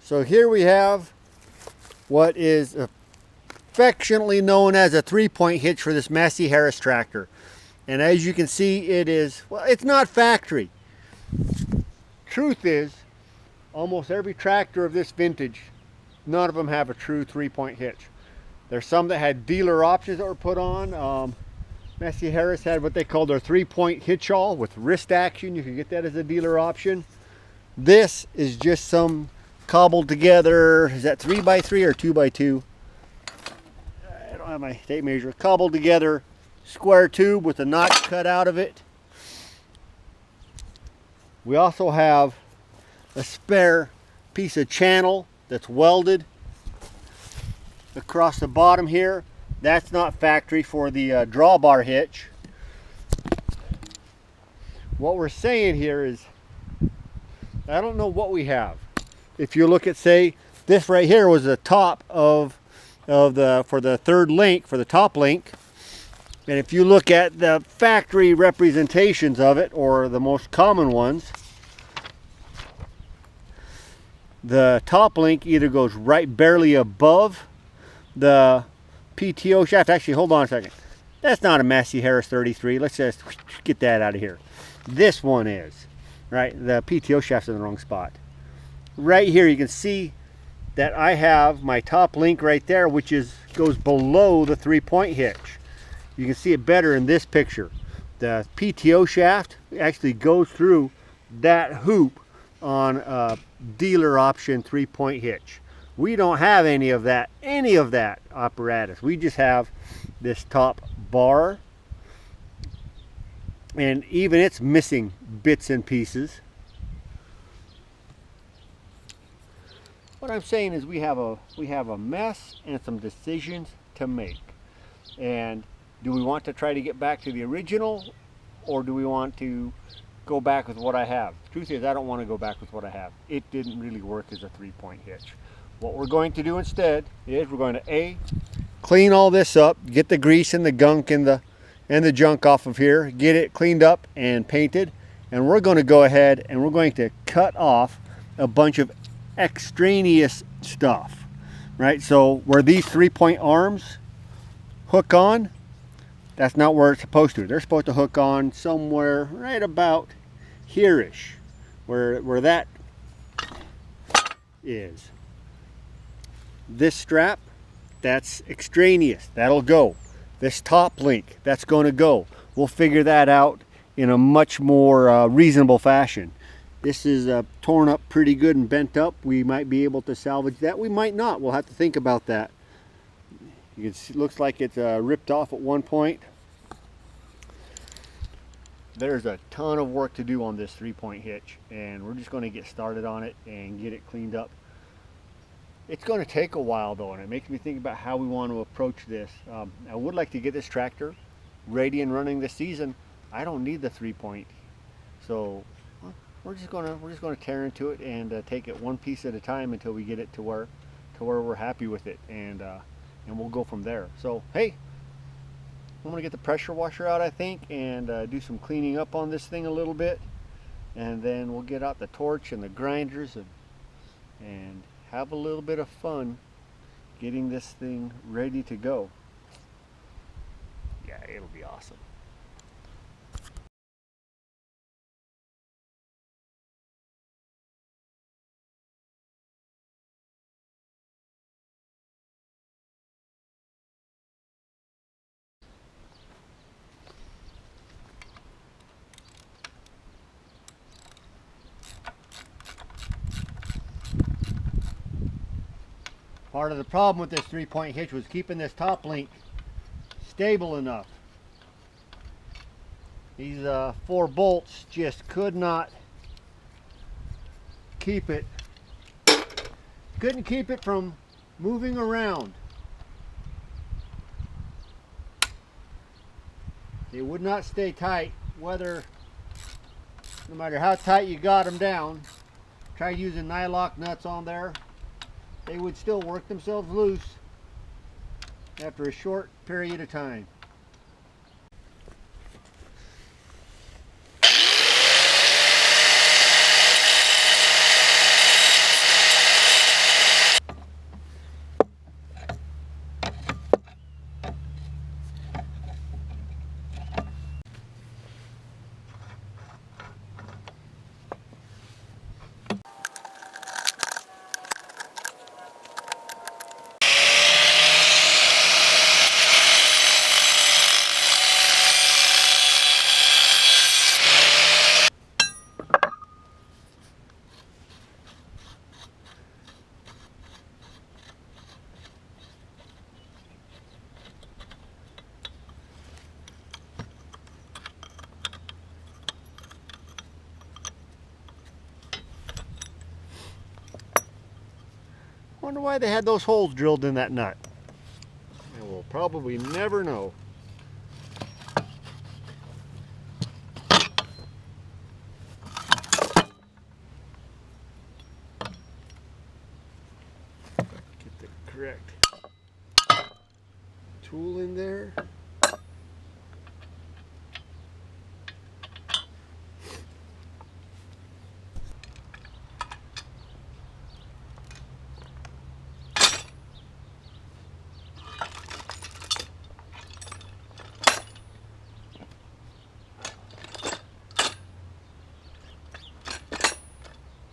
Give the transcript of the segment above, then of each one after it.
So here we have what is affectionately known as a 3-point hitch for this Massey Harris tractor. And as you can see, it is, well, it's not factory. Truth is, almost every tractor of this vintage, none of them have a true 3-point hitch. There's some that had dealer options that were put on. Massey Harris had what they called their 3-point hitch all with wrist action. You can get that as a dealer option. This is just some cobbled together, is that 3x3 or 2x2? I don't have my tape measure. Cobbled together square tube with a notch cut out of it. We also have a spare piece of channel that's welded across the bottom here. That's not factory for the drawbar hitch. What we're saying here is, I don't know what we have. If you look at, say, this right here was the top for the third link, for the top link. And if you look at the factory representations of it, or the most common ones, the top link either goes right barely above the PTO shaft. Actually, hold on a second. That's not a Massey Harris 33. Let's just get that out of here. This one is, right? The PTO shaft's in the wrong spot. Right here, you can see that I have my top link right there, which goes below the 3-point hitch. You can see it better in this picture. The PTO shaft actually goes through that hoop on a dealer option 3-point hitch. We don't have any of that apparatus. We just have this top bar, and even it's missing bits and pieces. What I'm saying is we have a mess and some decisions to make. And do we want to try to get back to the original, or do we want to go back with what I have? The truth is, I don't want to go back with what I have. It didn't really work as a 3-point hitch. What we're going to do instead is we're going to clean all this up, get the grease and the gunk and the junk off of here, get it cleaned up and painted, and we're going to go ahead and we're going to cut off a bunch of extraneous stuff, right? So where these 3-point arms hook on, that's not where it's supposed to. They're supposed to hook on somewhere right about here-ish, where that is. This strap, that's extraneous. That'll go. This top link, that's going to go. We'll figure that out in a much more reasonable fashion. This is torn up pretty good and bent up. We might be able to salvage that. We might not. We'll have to think about that. You can see, it looks like it's ripped off at one point. There's a ton of work to do on this 3-point hitch, and we're just going to get started on it and get it cleaned up. It's going to take a while though, and it makes me think about how we want to approach this. I would like to get this tractor ready and running this season. I don't need the 3-point, so we're just going to tear into it and take it one piece at a time until we get it to where we're happy with it, and we'll go from there. So hey, I'm going to get the pressure washer out, I think, and do some cleaning up on this thing a little bit, and then we'll get out the torch and the grinders and have a little bit of fun getting this thing ready to go. Yeah, it'll be awesome. Part of the problem with this 3-point hitch was keeping this top link stable enough. These 4 bolts just could not keep it, couldn't keep it from moving around. They would not stay tight, no matter how tight you got them down. Try using nylock nuts on there. They would still work themselves loose after a short period of time. Wonder why they had those holes drilled in that nut. And we'll probably never know. Get the correct tool in there.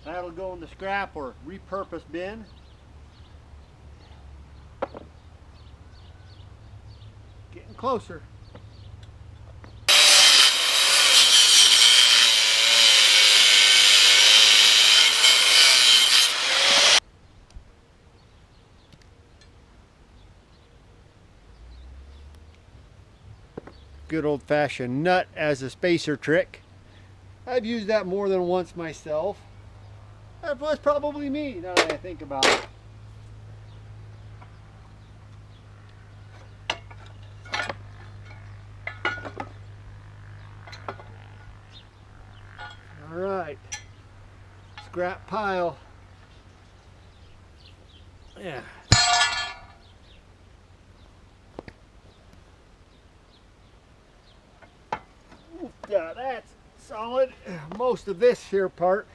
That'll go in the scrap or repurpose bin. Getting closer. Good old-fashioned nut as a spacer trick. I've used that more than once myself. That was probably me, now that I think about it. All right, scrap pile. Yeah. Yeah, that's solid. Most of this here part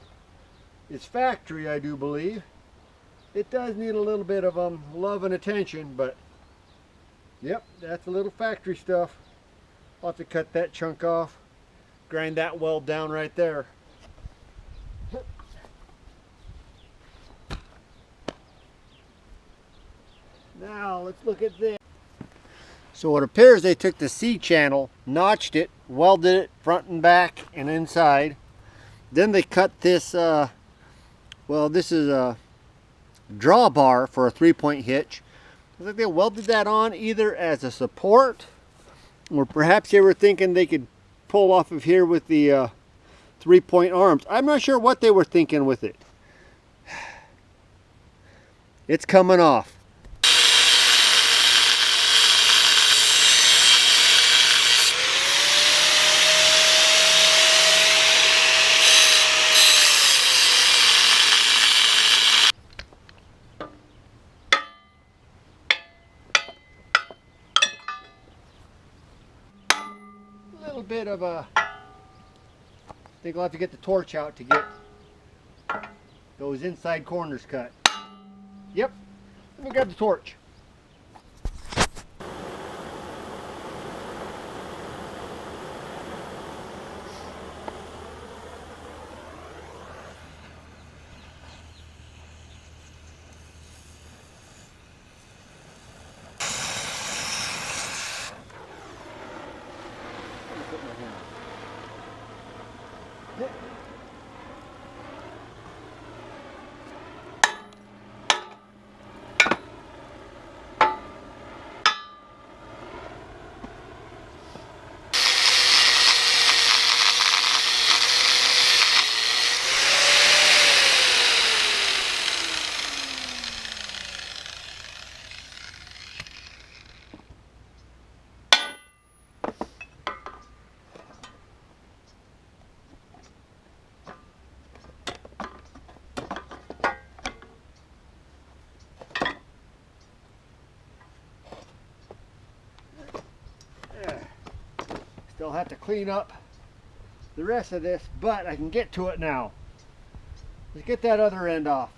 is factory, I do believe. It does need a little bit of love and attention, but yep, that's a little factory stuff. I'll have to cut that chunk off, grind that weld down right there. Now let's look at this. So it appears they took the C channel, notched it, welded it front and back and inside. Then they cut this well, this is a drawbar for a 3-point hitch. Looks like they welded that on either as a support, or perhaps they were thinking they could pull off of here with the 3-point arms. I'm not sure what they were thinking with it. It's coming off. Bit of a, I think I'll have to get the torch out to get those inside corners cut. Yep, let me grab the torch. Still have to clean up the rest of this, but I can get to it now. Let's get that other end off.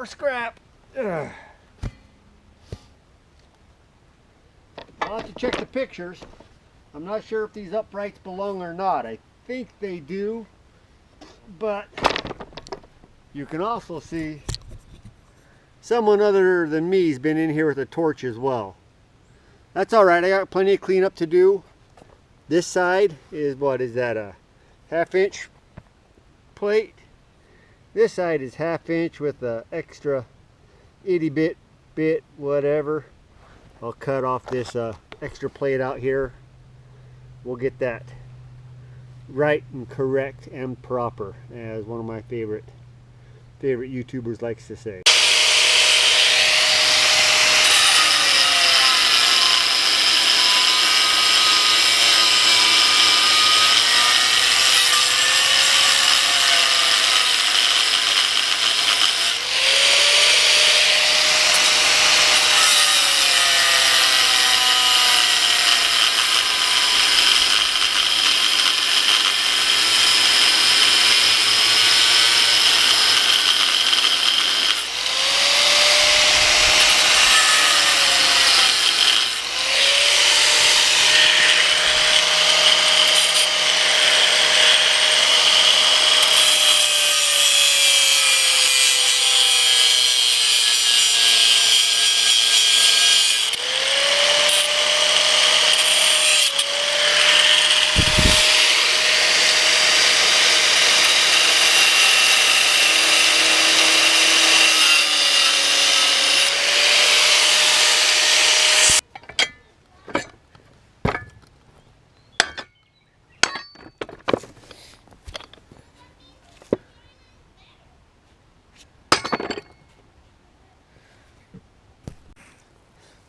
more scrap. Ugh. I'll have to check the pictures. I'm not sure if these uprights belong or not. I think they do, but you can also see someone other than me has been in here with a torch as well. That's all right. I got plenty of cleanup to do. This side is, what is that, a 1/2 inch plate? This side is 1/2 inch with the extra itty bit whatever. I'll cut off this extra plate out here. We'll get that right and correct and proper, as one of my favorite YouTubers likes to say.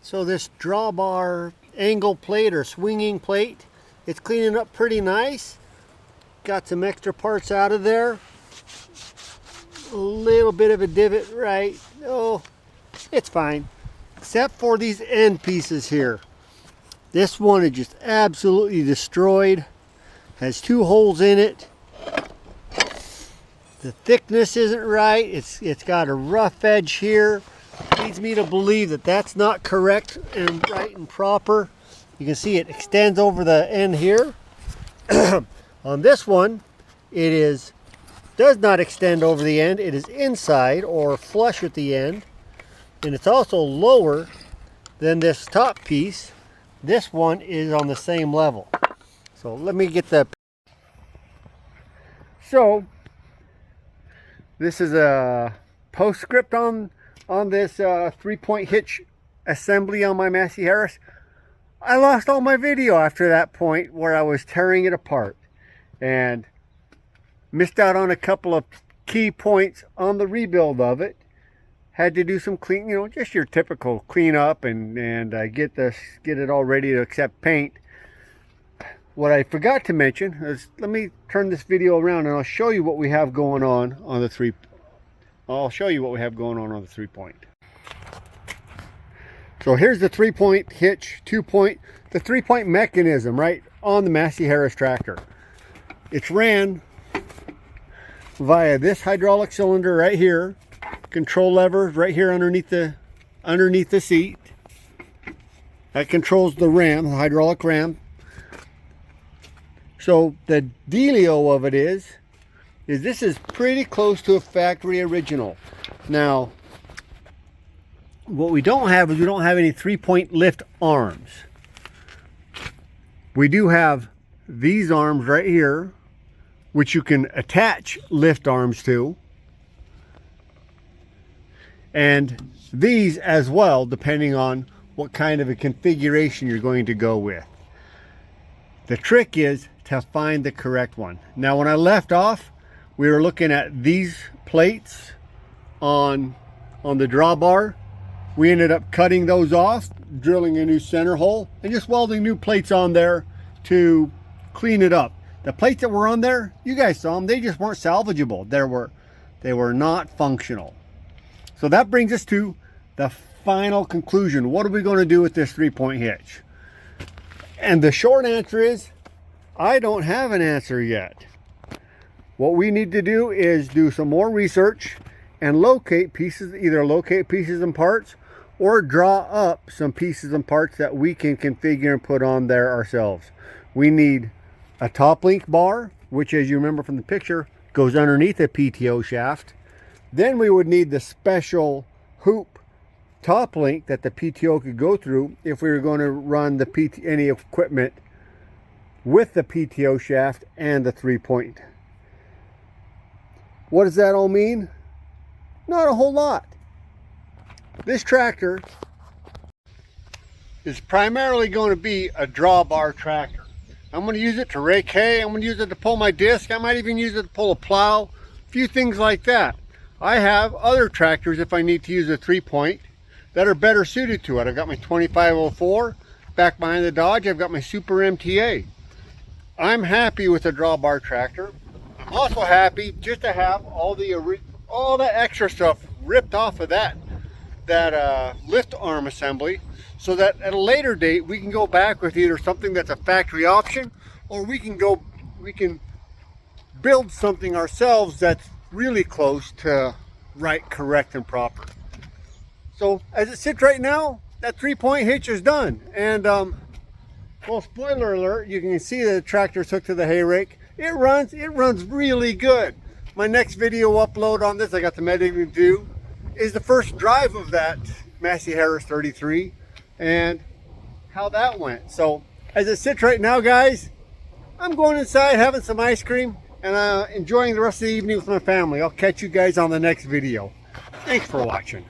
So this drawbar angle plate or swinging plate, it's cleaning up pretty nice. Got some extra parts out of there. A little bit of a divot, right? Oh, it's fine. Except for these end pieces here. This one is just absolutely destroyed. Has 2 holes in it. The thickness isn't right. It's got a rough edge here. Leads me to believe that that's not correct and right and proper. You can see it extends over the end here. On this one, does not extend over the end. It is inside or flush with the end, and it's also lower than this top piece. This one is on the same level. So let me get the. So this is a postscript on this 3-point hitch assembly on my Massey Harris. I lost all my video after that point where I was tearing it apart and missed out on a couple of key points on the rebuild of it. Had to do some clean, just your typical cleanup and get it all ready to accept paint. What I forgot to mention is, let me turn this video around and I'll show you what we have going on the 3-point. So here's the 3-point hitch, 2-point, the 3-point mechanism right on the Massey Harris tractor. It's ran via this hydraulic cylinder right here, control lever right here underneath the seat. That controls the ram, the hydraulic ram. So the dealio of it is this is pretty close to a factory original. Now, what we don't have is we don't have any 3-point lift arms. We do have these arms right here, which you can attach lift arms to, and these as well, depending on what kind of a configuration you're going to go with. The trick is to find the correct one. Now, when I left off, we were looking at these plates on the drawbar. We ended up cutting those off, drilling a new center hole, and just welding new plates on there to clean it up. The plates that were on there, you guys saw them, they just weren't salvageable. They were not functional. So that brings us to the final conclusion. What are we going to do with this 3-point hitch? And the short answer is, I don't have an answer yet. What we need to do is do some more research and locate pieces, either locate pieces and parts or draw up some pieces and parts that we can configure and put on there ourselves. We need a top link bar, which, as you remember from the picture, goes underneath the PTO shaft. Then we would need the special hoop top link that the PTO could go through if we were going to run the any equipment with the PTO shaft and the 3-point. What does that all mean? Not a whole lot. This tractor is primarily going to be a drawbar tractor. I'm going to use it to rake hay. I'm going to use it to pull my disc. I might even use it to pull a plow. A few things like that. I have other tractors, if I need to use a 3-point, that are better suited to it. I've got my 2504 back behind the Dodge. I've got my Super MTA. I'm happy with the drawbar tractor. I'm also happy just to have all the extra stuff ripped off of that lift arm assembly, so that at a later date we can go back with either something that's a factory option, or we can build something ourselves that's really close to right, correct, and proper. So as it sits right now, that 3-point hitch is done. And well, spoiler alert, you can see the tractor's hooked to the hay rake. It runs really good. My next video upload on this, I got the editing to do, is the first drive of that Massey Harris 33 and how that went. So as it sits right now, guys, I'm going inside having some ice cream and enjoying the rest of the evening with my family. I'll catch you guys on the next video. Thanks for watching.